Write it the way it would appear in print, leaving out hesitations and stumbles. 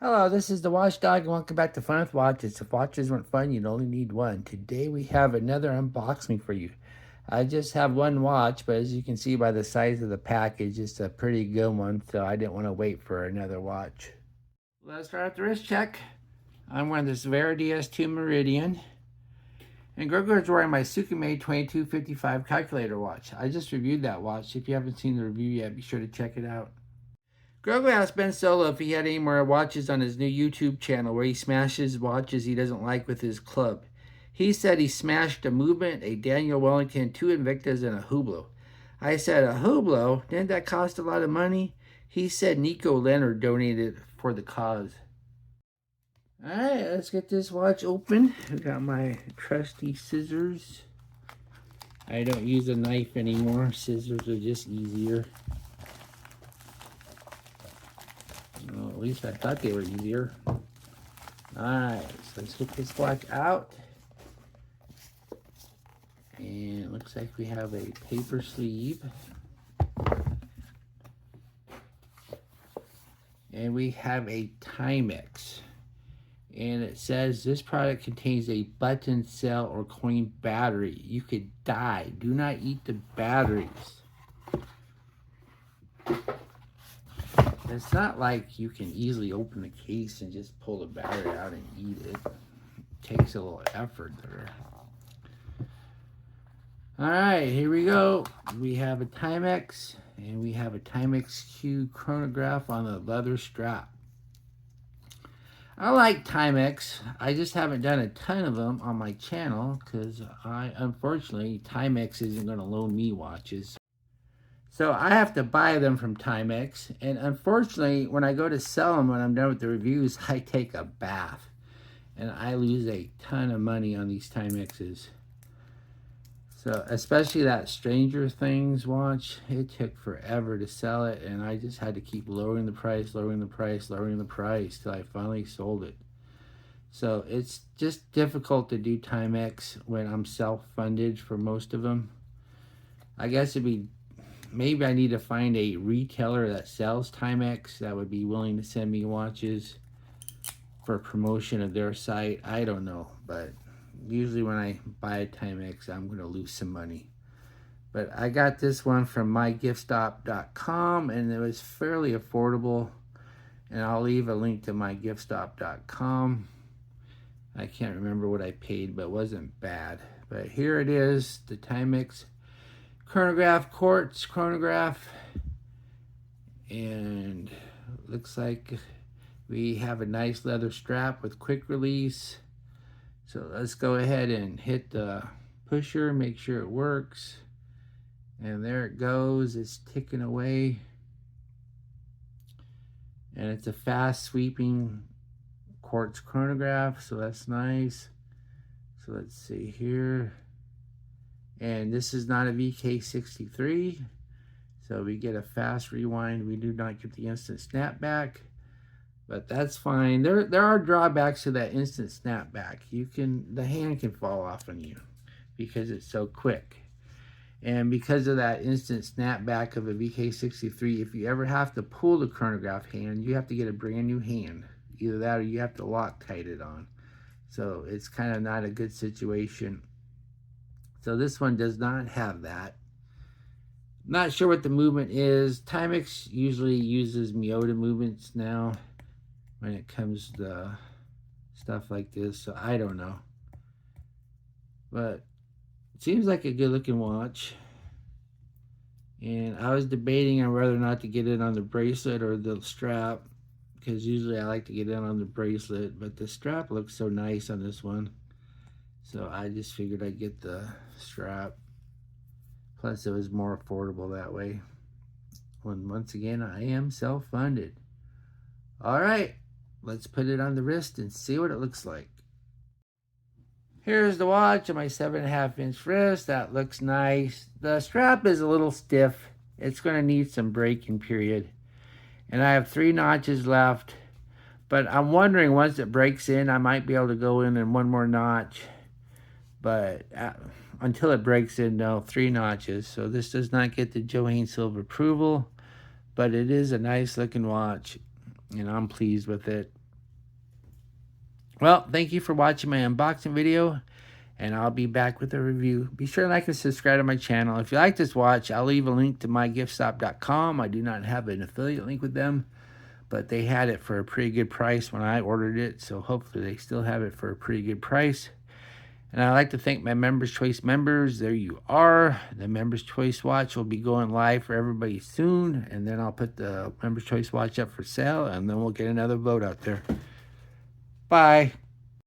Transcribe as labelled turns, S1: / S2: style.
S1: Hello, this is the Watchdog, and welcome back to Fun with Watches. If watches weren't fun, you'd only need one. Today we have another unboxing for you. I just have one watch, but as you can see by the size of the package, it's a pretty good one, so I didn't want to wait for another watch. Let's start with the wrist check. I'm wearing this Verity S2 Meridian, and Groger's wearing my Sukume 2255 calculator watch. I just reviewed that watch. If you haven't seen the review yet, be sure to check it out. Grogu asked Ben Solo if he had any more watches on his new YouTube channel where he smashes watches he doesn't like with his club. He said he smashed a Movement, a Daniel Wellington, 2 Invictas, and a Hublot. I said, a Hublot? Didn't that cost a lot of money? He said Nico Leonard donated for the cause. Alright, let's get this watch open. I got my trusty scissors. I don't use a knife anymore. Scissors are just easier. Well, at least I thought they were easier. Alright, so let's get this watch out. And it looks like we have a paper sleeve. And we have a Timex. And it says this product contains a button, cell, or coin battery. You could die. Do not eat the batteries. It's not like you can easily open the case and just pull the battery out and eat it. It takes a little effort there. Alright, here we go. We have a Timex, and we have a Timex Q Chronograph on the leather strap. I like Timex. I just haven't done a ton of them on my channel because unfortunately, Timex isn't going to loan me watches. So I have to buy them from Timex, and unfortunately, when I go to sell them, when I'm done with the reviews, I take a bath, and I lose a ton of money on these Timexes. So, especially that Stranger Things watch, it took forever to sell it, and I just had to keep lowering the price, lowering the price, lowering the price, till I finally sold it. So, it's just difficult to do Timex when I'm self-funded for most of them. I guess it'd be maybe I need to find a retailer that sells Timex that would be willing to send me watches for promotion of their site. I don't know, but usually when I buy a Timex, I'm going to lose some money. But I got this one from mygiftstop.com, and it was fairly affordable. And I'll leave a link to mygiftstop.com. I can't remember what I paid, but it wasn't bad. But here it is, the Timex Chronograph, quartz chronograph, and looks like we have a nice leather strap with quick release. So let's go ahead and hit the pusher, make sure it works, and there it goes. It's ticking away, and it's a fast sweeping quartz chronograph, so that's nice. So let's see here. And this is not a VK63, so we get a fast rewind. We do not get the instant snapback, but that's fine. There are drawbacks to that instant snapback. The hand can fall off on you because it's so quick. And because of that instant snapback of a VK63, if you ever have to pull the chronograph hand, you have to get a brand new hand. Either that or you have to Loctite it on. So it's kind of not a good situation. So this one does not have that. Not sure what the movement is. Timex usually uses Miyota movements now when it comes to stuff like this, so I don't know. But it seems like a good looking watch. And I was debating on whether or not to get it on the bracelet or the strap, because usually I like to get it on the bracelet, but the strap looks so nice on this one. So I just figured I'd get the strap. Plus it was more affordable that way. Once again, I am self-funded. All right, let's put it on the wrist and see what it looks like. Here's the watch on my 7.5-inch wrist. That looks nice. The strap is a little stiff. It's going to need some breaking period. And I have 3 notches left. But I'm wondering, once it breaks in, I might be able to go in and 1 more notch. But until it breaks in, no, 3 notches. So this does not get the Joanne Silver approval, but it is a nice looking watch, and I'm pleased with it. Well, thank you for watching my unboxing video, and I'll be back with a review. Be sure to like and subscribe to my channel. If you like this watch, I'll leave a link to mygiftshop.com. I do not have an affiliate link with them, but they had it for a pretty good price when I ordered it, so hopefully they still have it for a pretty good price. And I'd like to thank my Members Choice members. There you are. The Members Choice watch will be going live for everybody soon, and then I'll put the Members Choice watch up for sale, and then we'll get another vote out there. Bye.